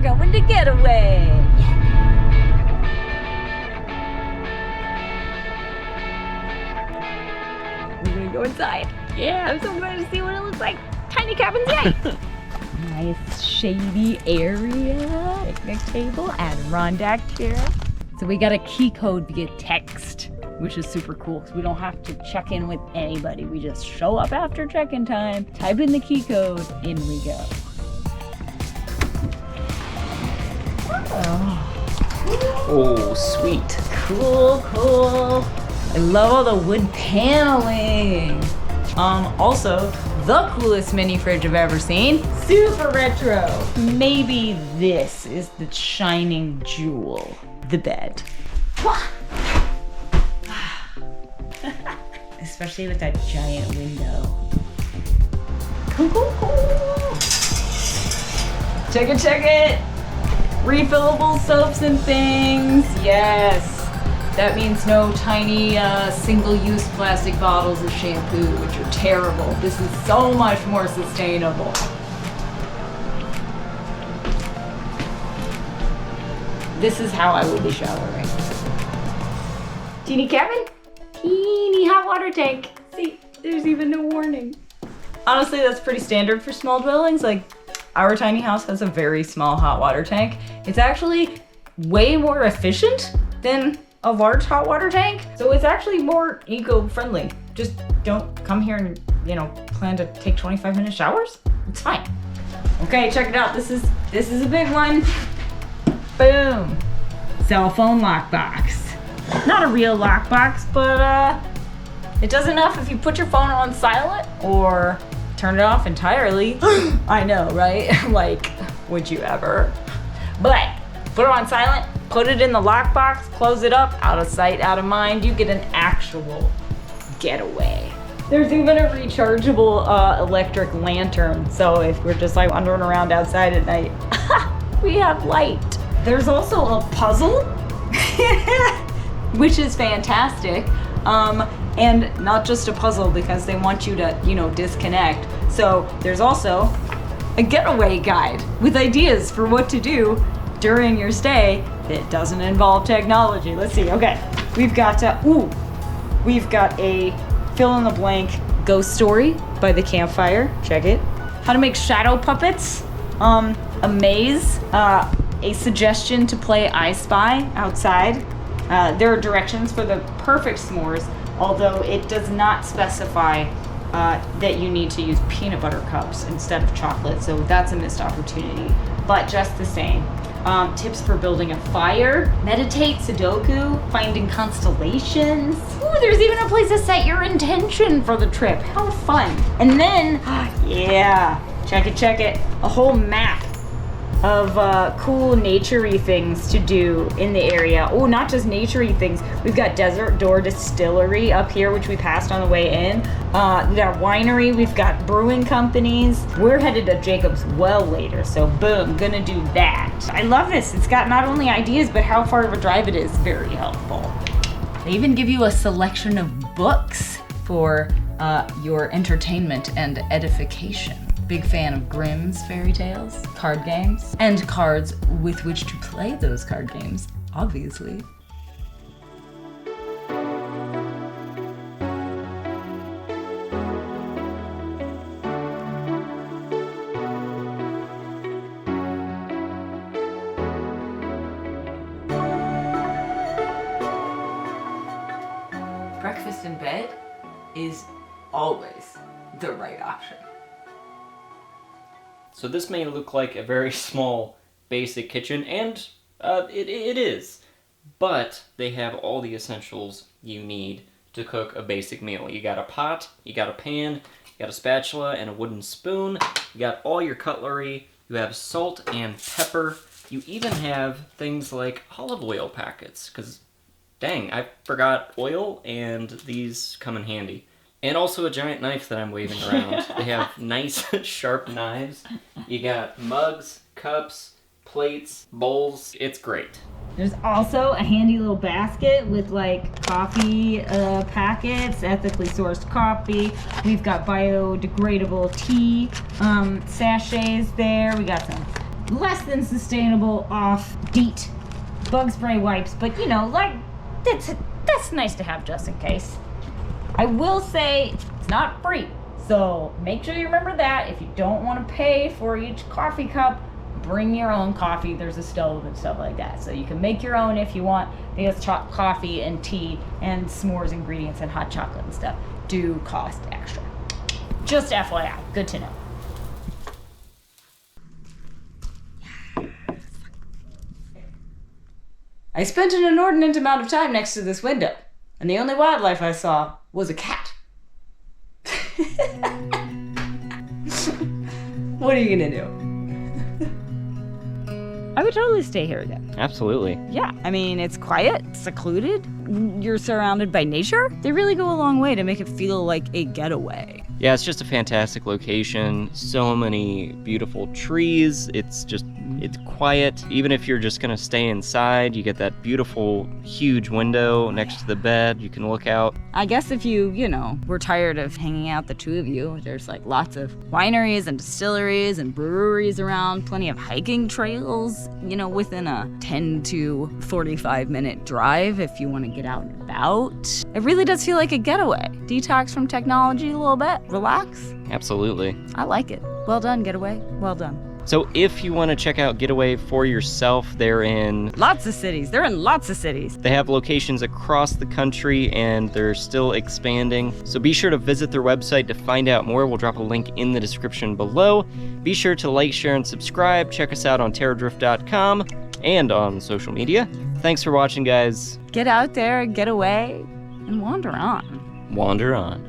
we're going to Getaway. We're gonna go inside. Yeah, I'm so excited to see what it looks like. Tiny cabins, yay! Nice shady area. Picnic table, Adirondack chair. So we got a key code via text, which is super cool because we don't have to check in with anybody. We just show up after check-in time, type in the key code, in we go. Oh, sweet. Cool. I love all the wood paneling. Also, the coolest mini fridge I've ever seen. Super retro. Maybe this is the shining jewel, the bed. Especially with that giant window. Cool. Check it. Refillable soaps and things. Yes. That means no tiny single-use plastic bottles of shampoo, which are terrible. This is so much more sustainable. This is how I will be showering. Teeny cabin, teeny hot water tank. See, there's even no warning. Honestly, that's pretty standard for small dwellings. Like, our tiny house has a very small hot water tank. It's actually way more efficient than a large hot water tank, so it's actually more eco-friendly. Just don't come here and, plan to take 25-minute showers. It's fine. Okay, check it out. This is a big one. Boom. Cell phone lockbox. Not a real lockbox, but it does enough if you put your phone on silent or turn it off entirely. I know, right? Like, would you ever? But put it on silent, put it in the lockbox, close it up, out of sight, out of mind. You get an actual getaway. There's even a rechargeable electric lantern. So if we're just like wandering around outside at night, we have light. There's also a puzzle, which is fantastic. And not just a puzzle because they want you to, disconnect. So there's also a getaway guide with ideas for what to do during your stay that doesn't involve technology. Let's see. Okay, we've got a fill in the blank ghost story by the campfire. Check it. How to make shadow puppets. A maze. A suggestion to play I Spy outside. There are directions for the perfect s'mores, although it does not specify that you need to use peanut butter cups instead of chocolate, so that's a missed opportunity. But just the same. Tips for building a fire, meditate, Sudoku, finding constellations. Ooh, there's even a place to set your intention for the trip. How fun. And then, yeah, check it. A whole map of cool nature-y things to do in the area. Oh, not just nature-y things. We've got Desert Door Distillery up here, which we passed on the way in. We got a winery. We've got brewing companies. We're headed to Jacob's Well later, so boom, gonna do that. I love this. It's got not only ideas, but how far of a drive it is. Very helpful. They even give you a selection of books for your entertainment and edification. Big fan of Grimm's fairy tales, card games, and cards with which to play those card games, obviously. Breakfast in bed is always the right option. So this may look like a very small, basic kitchen, and it is. But they have all the essentials you need to cook a basic meal. You got a pot, you got a pan, you got a spatula and a wooden spoon, you got all your cutlery, you have salt and pepper, you even have things like olive oil packets, because dang, I forgot oil, and these come in handy. And also a giant knife that I'm waving around. They have nice, sharp knives. You got mugs, cups, plates, bowls. It's great. There's also a handy little basket with like coffee packets, ethically sourced coffee. We've got biodegradable tea sachets there. We got some less than sustainable off DEET bug spray wipes, but you know, like, that's nice to have just in case. I will say it's not free, so make sure you remember that. If you don't want to pay for each coffee cup, bring your own coffee. There's a stove and stuff like that, so you can make your own if you want. Because coffee and tea and s'mores ingredients and hot chocolate and stuff do cost extra. Just FYI, good to know. I spent an inordinate amount of time next to this window, and the only wildlife I saw was a cat. What are you gonna do? I would totally stay here again. Absolutely. Yeah, I mean, it's quiet, secluded, you're surrounded by nature. They really go a long way to make it feel like a getaway. Yeah, it's just a fantastic location. So many beautiful trees. It's quiet. Even if you're just gonna stay inside, you get that beautiful, huge window next to the bed. You can look out. I guess if you were tired of hanging out, the two of you, there's like lots of wineries and distilleries and breweries around, plenty of hiking trails, within a 10 to 45 minute drive if you want to get out and about. It really does feel like a getaway. Detox from technology a little bit. Relax. Absolutely. I like it. Well done, Getaway. Well done. So if you want to check out Getaway for yourself, they're in lots of cities. They're in lots of cities. They have locations across the country and they're still expanding. So be sure to visit their website to find out more. We'll drop a link in the description below. Be sure to like, share, and subscribe. Check us out on terradrift.com and on social media. Thanks for watching, guys. Get out there, get away, and wander on. Wander on.